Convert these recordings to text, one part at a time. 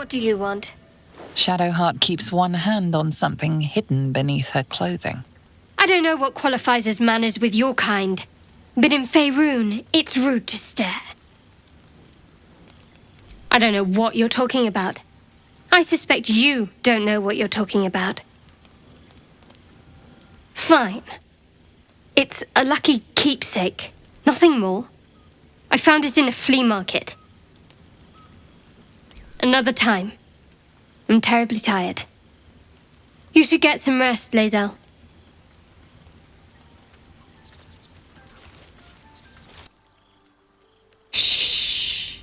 What do you want? Shadowheart keeps one hand on something hidden beneath her clothing. I don't know what qualifies as manners with your kind, but in Faerun, it's rude to stare. I don't know what you're talking about. I suspect you don't know what you're talking about. Fine. It's a lucky keepsake, nothing more. I found it in a flea market. Another time. I'm terribly tired. You should get some rest, Lae'zel. Shh.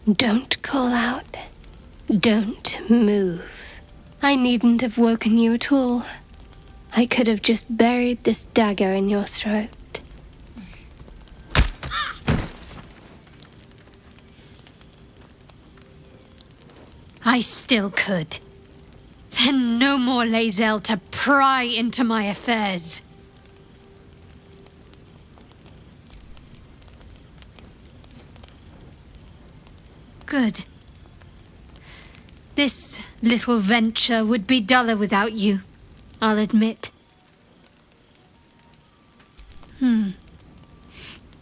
Don't call out. Don't move. I needn't have woken you at all. I could have just buried this dagger in your throat. I still could. Then no more Lae'zel to pry into my affairs. Good. This little venture would be duller without you, I'll admit.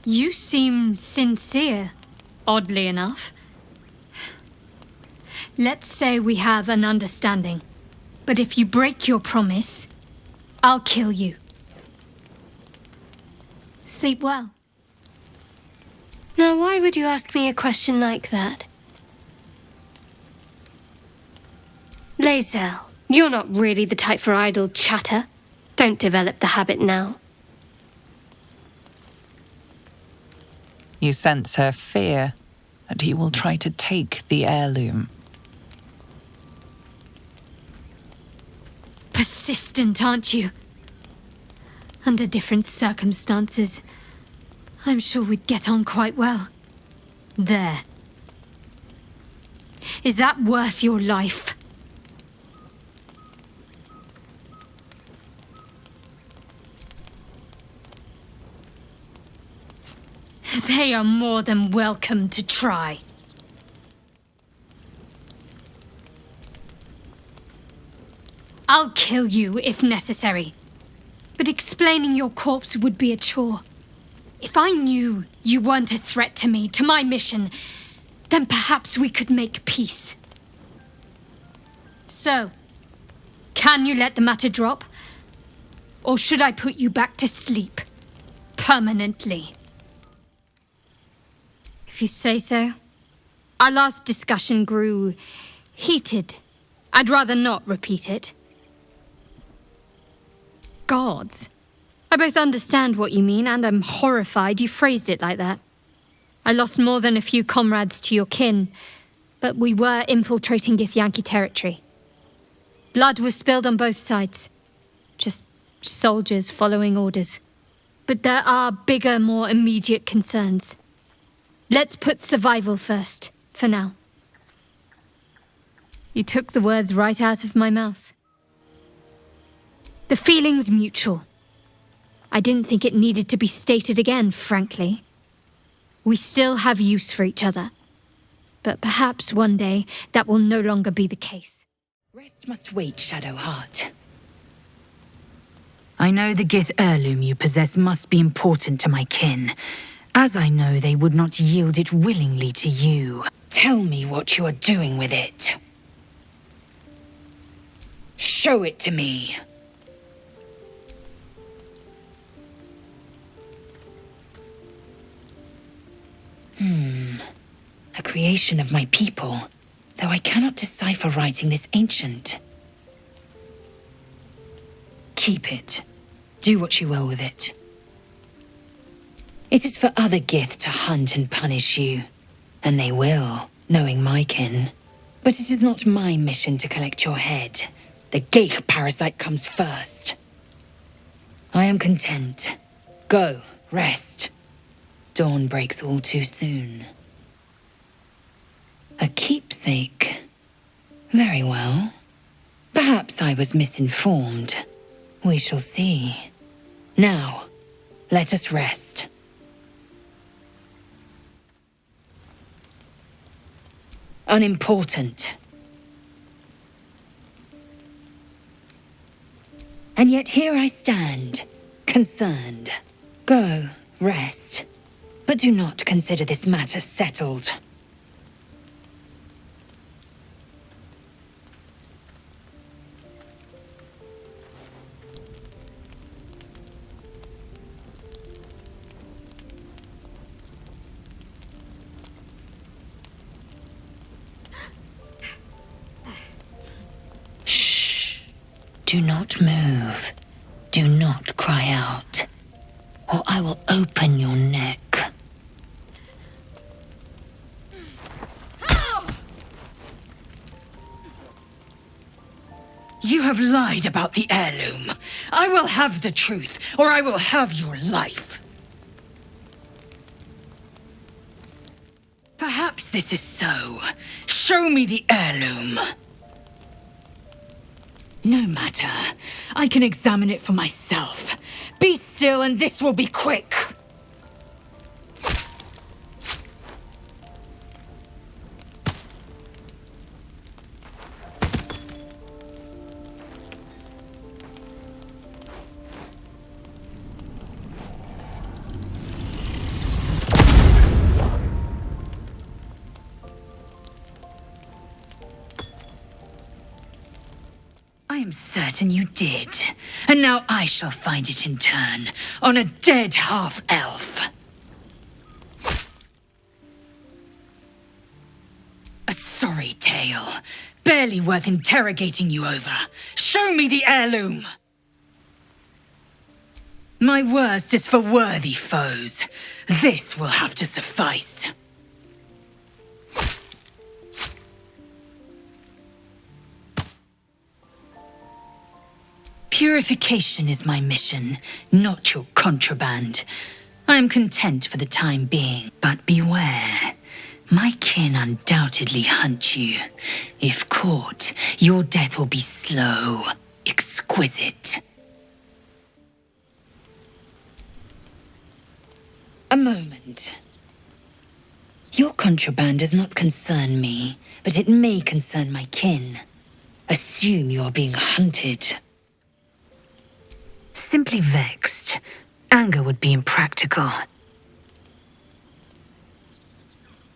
You seem sincere, oddly enough. Let's say we have an understanding, but if you break your promise, I'll kill you. Sleep well. Now, why would you ask me a question like that? Lae'zel, you're not really the type for idle chatter. Don't develop the habit now. You sense her fear that he will try to take the heirloom. Persistent, aren't you? Under different circumstances, I'm sure we'd get on quite well. There. Is that worth your life? They are more than welcome to try. I'll kill you if necessary, but explaining your corpse would be a chore. If I knew you weren't a threat to me, to my mission, then perhaps we could make peace. So, can you let the matter drop? Or should I put you back to sleep? Permanently? If you say so. Our last discussion grew heated. I'd rather not repeat it. Gods. I both understand what you mean and am horrified you phrased it like that. I lost more than a few comrades to your kin, but we were infiltrating Githyanki territory. Blood was spilled on both sides. Just soldiers following orders. But there are bigger, more immediate concerns. Let's put survival first, for now. You took the words right out of my mouth. The feeling's mutual. I didn't think it needed to be stated again, frankly. We still have use for each other. But perhaps one day that will no longer be the case. Rest must wait, Shadowheart. I know the Gith heirloom you possess must be important to my kin, as I know they would not yield it willingly to you. Tell me what you are doing with it. Show it to me. A creation of my people, though I cannot decipher writing this ancient. Keep it. Do what you will with it. It is for other Gith to hunt and punish you, and they will, knowing my kin. But it is not my mission to collect your head. The Geich parasite comes first. I am content. Go, rest. Dawn breaks all too soon. A keepsake. Very well. Perhaps I was misinformed. We shall see. Now, let us rest. Unimportant. And yet here I stand, concerned. Go, rest. But do not consider this matter settled. Shh. Do not move. Do not cry out, or I will open your neck. You have lied about the heirloom. I will have the truth, or I will have your life. Perhaps this is so. Show me the heirloom. No matter. I can examine it for myself. Be still, and this will be quick. I am certain you did. And now I shall find it in turn, on a dead half-elf. A sorry tale. Barely worth interrogating you over. Show me the heirloom! My worst is for worthy foes. This will have to suffice. Purification is my mission, not your contraband. I am content for the time being, but beware. My kin undoubtedly hunt you. If caught, your death will be slow, exquisite. A moment. Your contraband does not concern me, but it may concern my kin. Assume you are being hunted. Simply vexed. Anger would be impractical.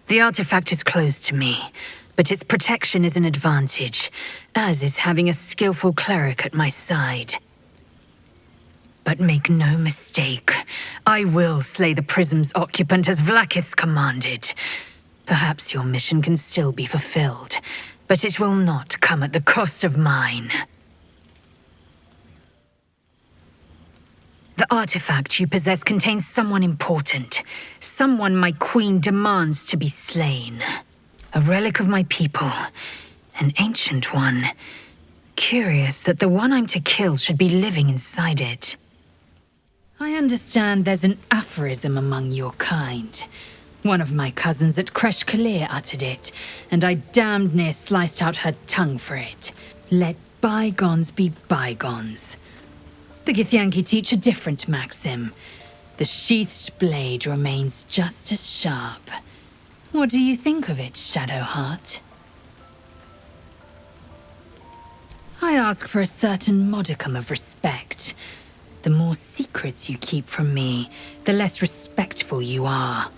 The artifact is close to me, but its protection is an advantage, as is having a skillful cleric at my side. But make no mistake, I will slay the prism's occupant as Vlaakith's commanded. Perhaps your mission can still be fulfilled, but it will not come at the cost of mine. The artifact you possess contains someone important. Someone my queen demands to be slain. A relic of my people. An ancient one. Curious that the one I'm to kill should be living inside it. I understand there's an aphorism among your kind. One of my cousins at Kresh Kalir uttered it, and I damned near sliced out her tongue for it. Let bygones be bygones. The Githyanki teach a different maxim. The sheathed blade remains just as sharp. What do you think of it, Shadowheart? I ask for a certain modicum of respect. The more secrets you keep from me, the less respectful you are.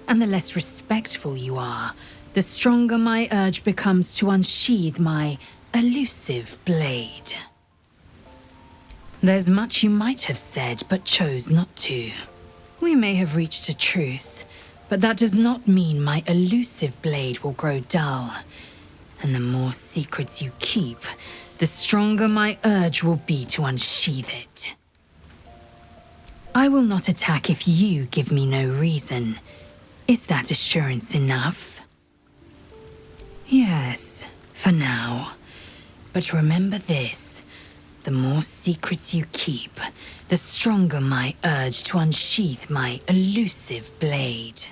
And the less respectful you are, the stronger my urge becomes to unsheathe my elusive blade. There's much you might have said, but chose not to. We may have reached a truce, but that does not mean my elusive blade will grow dull. And the more secrets you keep, the stronger my urge will be to unsheathe it. I will not attack if you give me no reason. Is that assurance enough? Yes, for now. But remember this. The more secrets you keep, the stronger my urge to unsheath my elusive blade.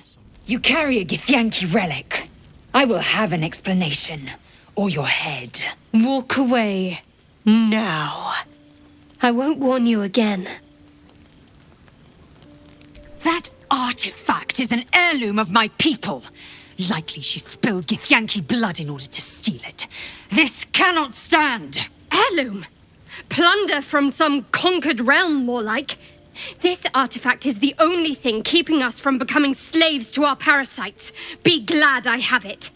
You carry a Githyanki relic. I will have an explanation, or your head. Walk away. Now. I won't warn you again. That artifact is an heirloom of my people. Likely she spilled Githyanki blood in order to steal it. This cannot stand. Heirloom? Plunder from some conquered realm, more like. This artifact is the only thing keeping us from becoming slaves to our parasites. Be glad I have it.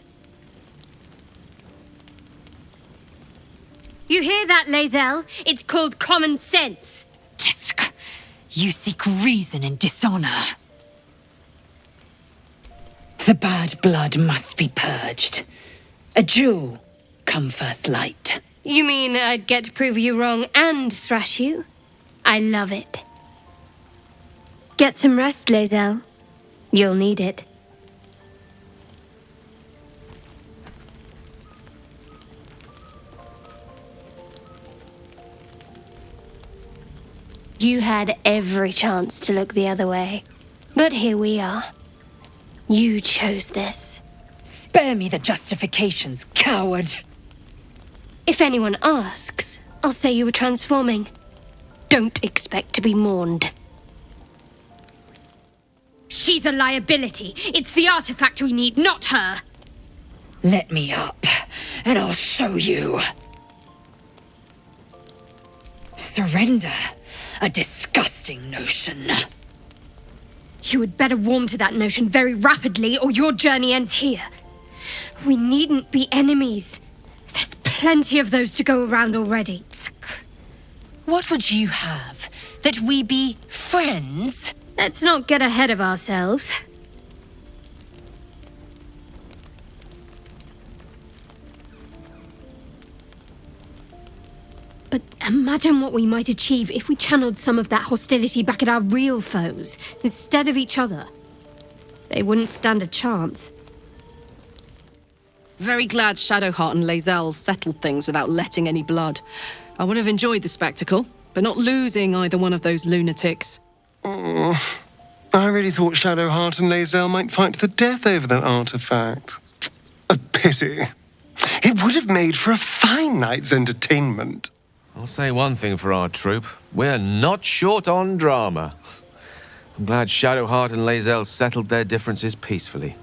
You hear that, Lae'zel? It's called common sense. Tisk. You seek reason in dishonor. The bad blood must be purged. A jewel, come first light. You mean I'd get to prove you wrong and thrash you? I love it. Get some rest, Lae'zel. You'll need it. You had every chance to look the other way. But here we are. You chose this. Spare me the justifications, coward. If anyone asks, I'll say you were transforming. Don't expect to be mourned. She's a liability. It's the artifact we need, not her. Let me up, and I'll show you. Surrender? A disgusting notion. You had better warm to that notion very rapidly, or your journey ends here. We needn't be enemies. There's plenty of those to go around already. What would you have? That we be friends? Let's not get ahead of ourselves. But imagine what we might achieve if we channeled some of that hostility back at our real foes, instead of each other. They wouldn't stand a chance. Very glad Shadowheart and Lae'zel settled things without letting any blood. I would have enjoyed the spectacle, but not losing either one of those lunatics. I really thought Shadowheart and Lae'zel might fight to the death over that artifact. A pity. It would have made for a fine night's entertainment. I'll say one thing for our troop. We're not short on drama. I'm glad Shadowheart and Lae'zel settled their differences peacefully.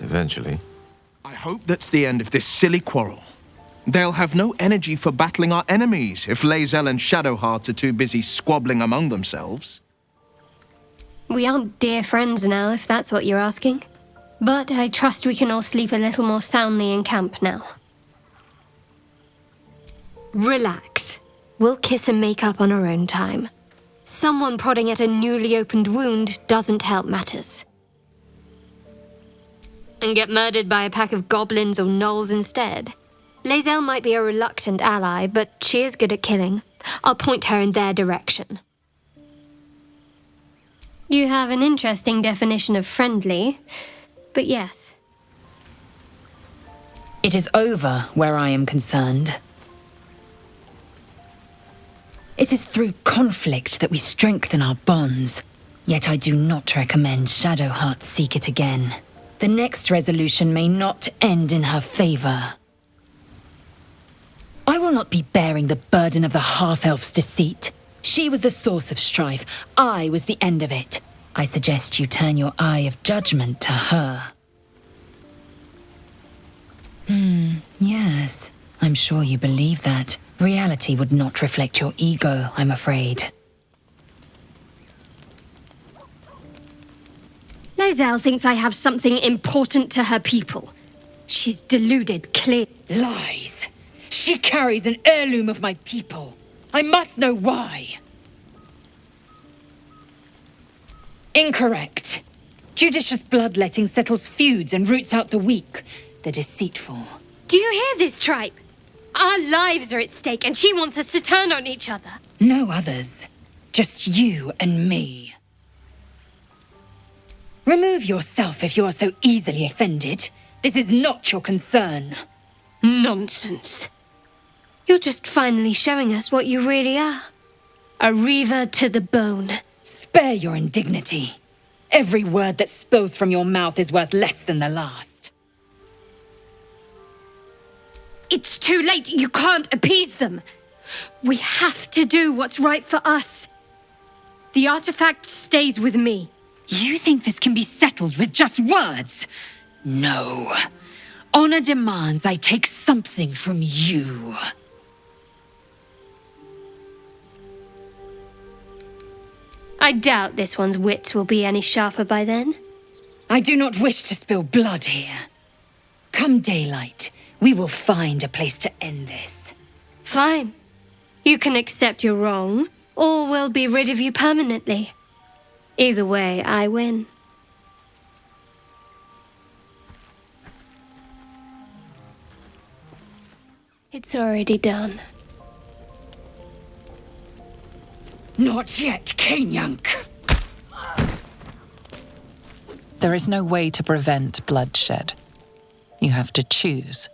Eventually. I hope that's the end of this silly quarrel. They'll have no energy for battling our enemies if Lae'zel and Shadowheart are too busy squabbling among themselves. We aren't dear friends now, if that's what you're asking. But I trust we can all sleep a little more soundly in camp now. Relax. We'll kiss and make up on our own time. Someone prodding at a newly opened wound doesn't help matters. And get murdered by a pack of goblins or gnolls instead. Lae'zel might be a reluctant ally, but she is good at killing. I'll point her in their direction. You have an interesting definition of friendly, but yes. It is over where I am concerned. It is through conflict that we strengthen our bonds. Yet I do not recommend Shadowheart seek it again. The next resolution may not end in her favor. I will not be bearing the burden of the half-elf's deceit. She was the source of strife. I was the end of it. I suggest you turn your eye of judgment to her. Yes. I'm sure you believe that. Reality would not reflect your ego, I'm afraid. Lae'zel thinks I have something important to her people. She's deluded, clear. Lies. She carries an heirloom of my people. I must know why. Incorrect. Judicious bloodletting settles feuds and roots out the weak, the deceitful. Do you hear this, tripe? Our lives are at stake, and she wants us to turn on each other. No others. Just you and me. Remove yourself if you are so easily offended. This is not your concern. Nonsense. You're just finally showing us what you really are. A reaver to the bone. Spare your indignity. Every word that spills from your mouth is worth less than the last. It's too late. You can't appease them. We have to do what's right for us. The artifact stays with me. You think this can be settled with just words? No. Honor demands I take something from you. I doubt this one's wits will be any sharper by then. I do not wish to spill blood here. Come daylight, we will find a place to end this. Fine. You can accept you're wrong, or we'll be rid of you permanently. Either way, I win. It's already done. Not yet, Kenyank. There is no way to prevent bloodshed. You have to choose.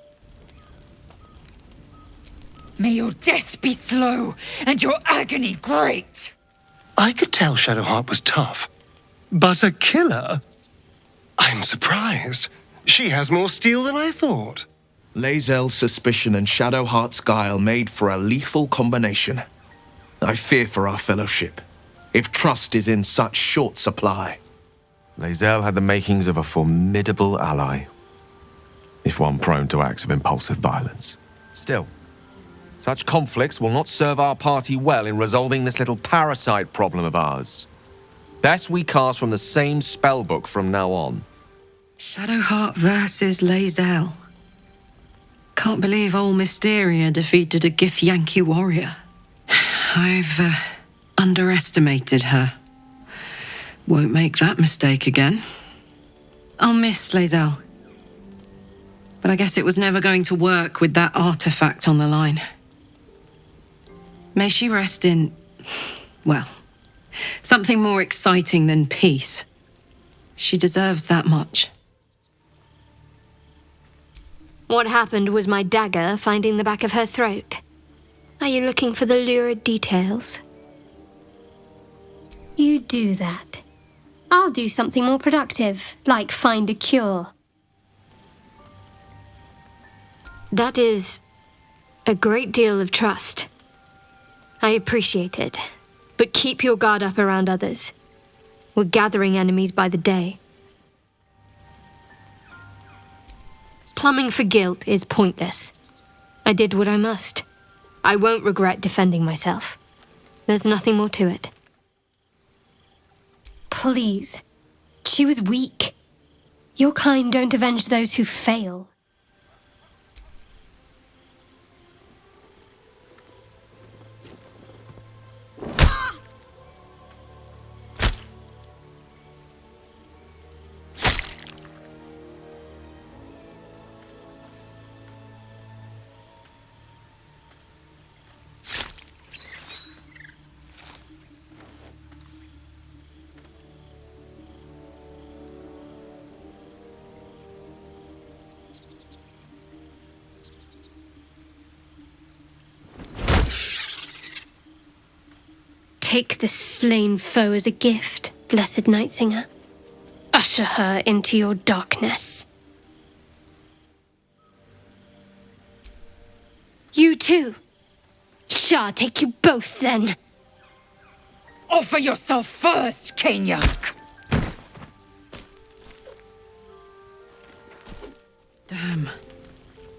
May your death be slow and your agony great. I could tell Shadowheart was tough. But a killer? I'm surprised. She has more steel than I thought. Lae'zel's suspicion and Shadowheart's guile made for a lethal combination. I fear for our fellowship, if trust is in such short supply. Lae'zel had the makings of a formidable ally, if one prone to acts of impulsive violence. Still, such conflicts will not serve our party well in resolving this little parasite problem of ours. Best we cast from the same spellbook from now on. Shadowheart versus Lae'zel. Can't believe old Mysteria defeated a Githyanki warrior. I've underestimated her. Won't make that mistake again. I'll miss Lae'zel. But I guess it was never going to work with that artifact on the line. May she rest in, well, something more exciting than peace. She deserves that much. What happened was my dagger finding the back of her throat. Are you looking for the lurid details? You do that. I'll do something more productive, like find a cure. That is a great deal of trust. I appreciate it, but keep your guard up around others. We're gathering enemies by the day. Plumbing for guilt is pointless. I did what I must. I won't regret defending myself. There's nothing more to it. Please. She was weak. Your kind don't avenge those who fail. Take this slain foe as a gift, blessed Night Singer. Usher her into your darkness. You too. Shall take you both then. Offer yourself first, Kenyank. Damn.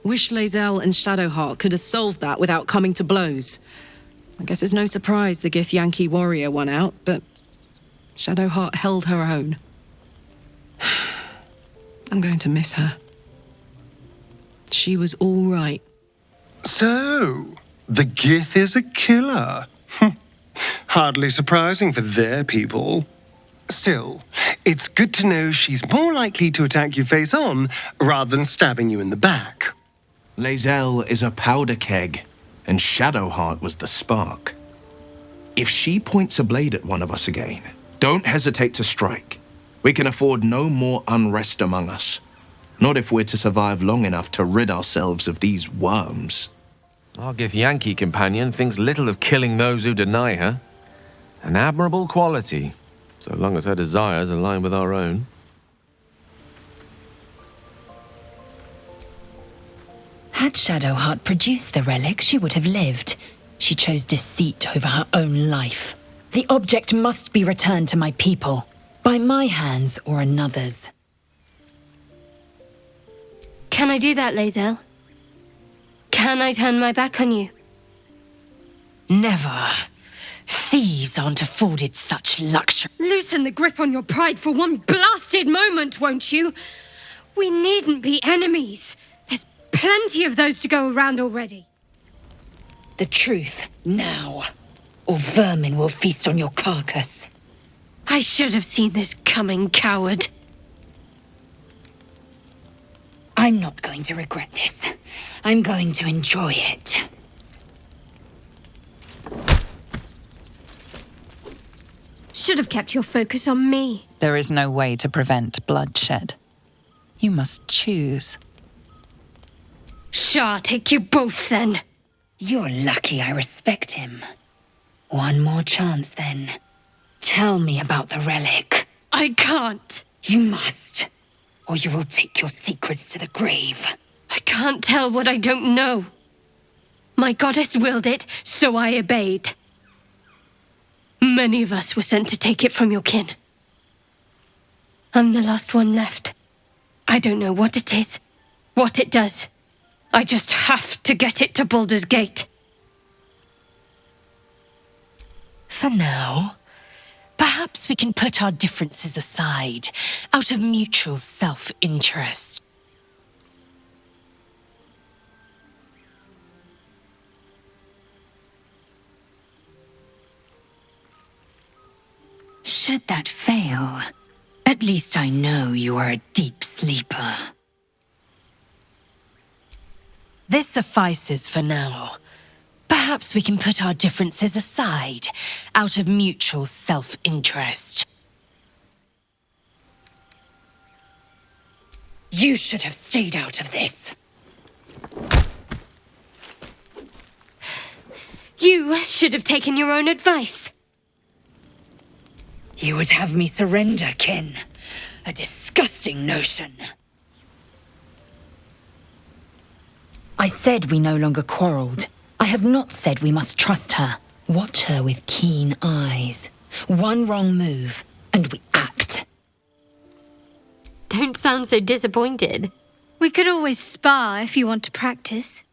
Wish Lae'zel and Shadowheart could have solved that without coming to blows. I guess it's no surprise the Githyanki warrior won out, but Shadowheart held her own. I'm going to miss her. She was all right. So, the Gith is a killer. Hardly surprising for their people. Still, it's good to know she's more likely to attack you face on rather than stabbing you in the back. Lae'zel is a powder keg, and Shadowheart was the spark. If she points a blade at one of us again, don't hesitate to strike. We can afford no more unrest among us. Not if we're to survive long enough to rid ourselves of these worms. Our Githyanki companion thinks little of killing those who deny her. An admirable quality, so long as her desires align with our own. Had Shadowheart produced the relic, she would have lived. She chose deceit over her own life. The object must be returned to my people, by my hands or another's. Can I do that, Lae'zel? Can I turn my back on you? Never. Thieves aren't afforded such luxury. Loosen the grip on your pride for one blasted moment, won't you? We needn't be enemies. There's plenty of those to go around already. The truth, now, or vermin will feast on your carcass. I should have seen this coming, coward. I'm not going to regret this. I'm going to enjoy it. Should have kept your focus on me. There is no way to prevent bloodshed. You must choose. Shah, take you both then. You're lucky I respect him. One more chance, then. Tell me about the relic. I can't. You must, or you will take your secrets to the grave. I can't tell what I don't know. My goddess willed it, so I obeyed. Many of us were sent to take it from your kin. I'm the last one left. I don't know what it is, what it does. I just have to get it to Baldur's Gate. For now, perhaps we can put our differences aside, out of mutual self-interest. Should that fail, at least I know you are a deep sleeper. This suffices for now. Perhaps we can put our differences aside, out of mutual self-interest. You should have stayed out of this. You should have taken your own advice. You would have me surrender, kin. A disgusting notion. I said we no longer quarreled. I have not said we must trust her. Watch her with keen eyes. One wrong move, and we act. Don't sound so disappointed. We could always spar if you want to practice.